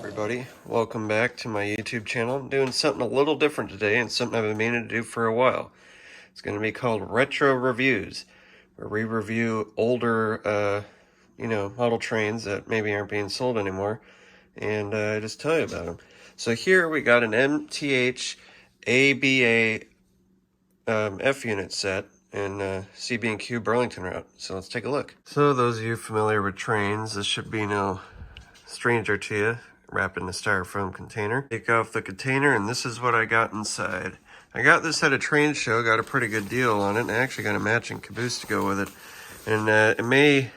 Everybody, welcome back to my YouTube channel. I'm doing something a little different today and something I've been meaning to do for a while. It's going to be called Retro Reviews, where we review older, model trains that maybe aren't being sold anymore, and just tell you about them. So here we got an MTH ABA F unit set in CB&Q Burlington route. So let's take a look. So those of you familiar with trains, this should be no stranger to you. Wrap in the styrofoam container. Take off the container, and this is what I got inside. I got this at a train show, got a pretty good deal on it, and I actually got a matching caboose to go with it. And it may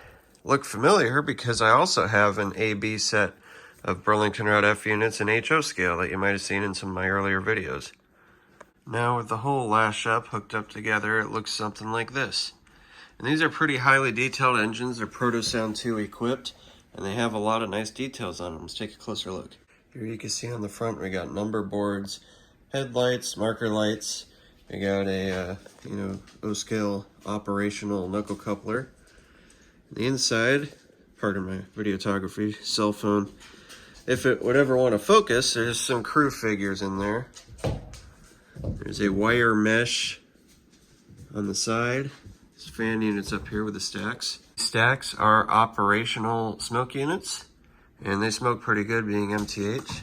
look familiar because I also have an AB set of Burlington Route F units in HO scale that you might have seen in some of my earlier videos. Now with the whole lash up hooked up together, it looks something like this. And these are pretty highly detailed engines. They're Protosound 2 equipped, and they have a lot of nice details on them. Let's take a closer look. Here you can see on the front we got number boards, headlights, marker lights. We got a O-scale operational knuckle coupler. The inside, pardon my videography, cell phone. If it would ever want to focus, there's some crew figures in there. There's a wire mesh on the side. There's fan units up here with the stacks. Stacks are operational smoke units, and they smoke pretty good being MTH.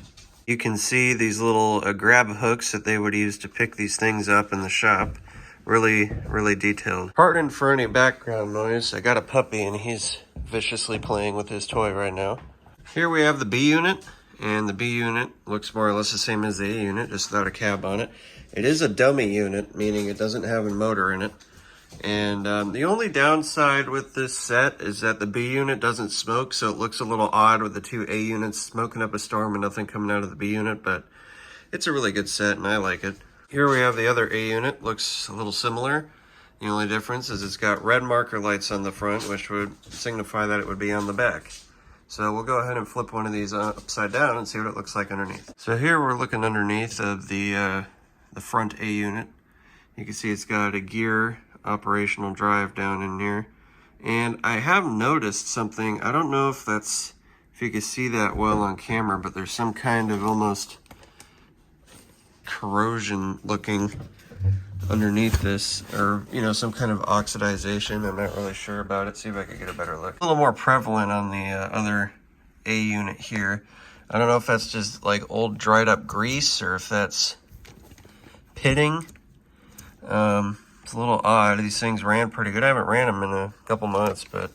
You can see these little grab hooks that they would use to pick these things up in the shop. Really, really detailed. Pardon for any background noise. I got a puppy and he's viciously playing with his toy right now. Here we have the B unit, and the B unit looks more or less the same as the A unit, just without a cab on it. It is a dummy unit, meaning it doesn't have a motor in it. And the only downside with this set is that the B unit doesn't smoke, so it looks a little odd with the two A units smoking up a storm and nothing coming out of the B unit, but it's a really good set and I like it. Here we have the other A unit, looks a little similar. The only difference is it's got red marker lights on the front, which would signify that it would be on the back. So we'll go ahead and flip one of these upside down and see what it looks like underneath. So here we're looking underneath of the front A unit. You can see it's got a gear operational drive down in here, and I have noticed something. I don't know if you can see that well on camera, but there's some kind of almost corrosion looking underneath this, or some kind of oxidization. I'm not really sure about it. See if I can get a better look. A little more prevalent on the other A unit here. I don't know if that's just like old dried up grease or if that's pitting. It's a little odd. These things ran pretty good. I haven't ran them in a couple months, but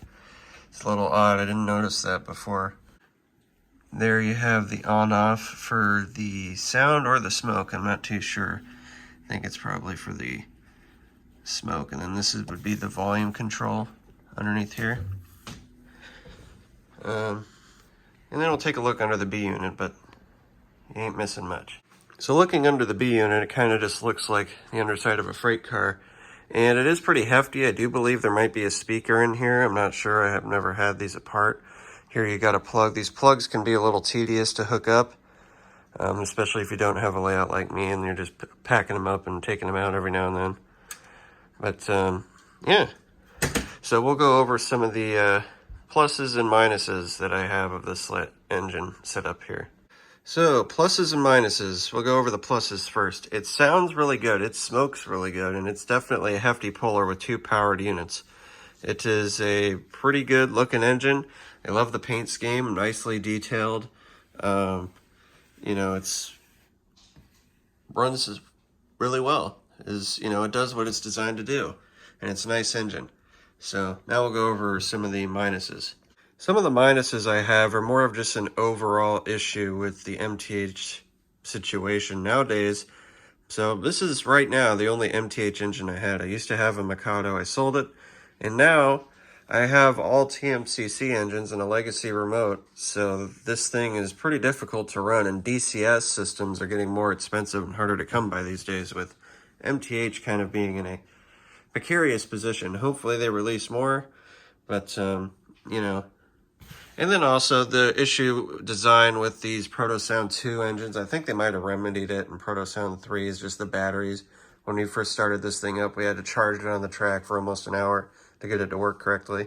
it's a little odd. I didn't notice that before. There you have the on-off for the sound or the smoke. I'm not too sure. I think it's probably for the smoke. And then this would be the volume control underneath here. And then we'll take a look under the B unit, but you ain't missing much. So looking under the B unit, it kind of just looks like the underside of a freight car. And it is pretty hefty. I do believe there might be a speaker in here. I'm not sure. I have never had these apart. Here you got a plug. These plugs can be a little tedious to hook up, especially if you don't have a layout like me and you're just packing them up and taking them out every now and then. But yeah, so we'll go over some of the pluses and minuses that I have of this engine set up here. So, pluses and minuses. We'll go over the pluses first. It sounds really good. It smokes really good, and it's definitely a hefty puller with two powered units. It is a pretty good looking engine. I love the paint scheme, nicely detailed. It's runs really well. It does what it's designed to do, and it's a nice engine. So now we'll go over some of the minuses. Some of the minuses I have are more of just an overall issue with the MTH situation nowadays. So this is right now the only MTH engine I had. I used to have a Mikado, I sold it, and now I have all TMCC engines and a legacy remote. So this thing is pretty difficult to run, and DCS systems are getting more expensive and harder to come by these days, with MTH kind of being in a precarious position. Hopefully they release more, but And then also the issue design with these Protosound 2 engines, I think they might have remedied it in Protosound 3, is just the batteries. When we first started this thing up, we had to charge it on the track for almost an hour to get it to work correctly.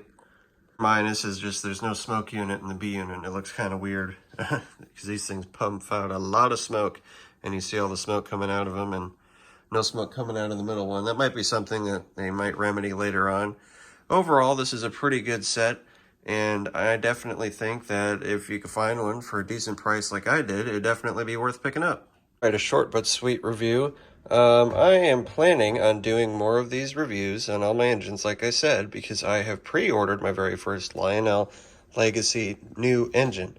Minus is just there's no smoke unit in the B unit. It looks kind of weird because these things pump out a lot of smoke, and you see all the smoke coming out of them and no smoke coming out of the middle one. That might be something that they might remedy later on. Overall, this is a pretty good set, and I definitely think that if you could find one for a decent price like I did, it'd definitely be worth picking up. All right, a short but sweet review. I am planning on doing more of these reviews on all my engines, like I said, because I have pre-ordered my very first Lionel Legacy new engine.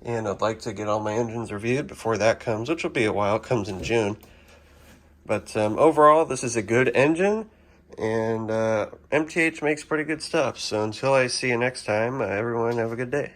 And I'd like to get all my engines reviewed before that comes, which will be a while. It comes in June. But overall, this is a good engine, and MTH makes pretty good stuff. So until I see you next time, everyone have a good day.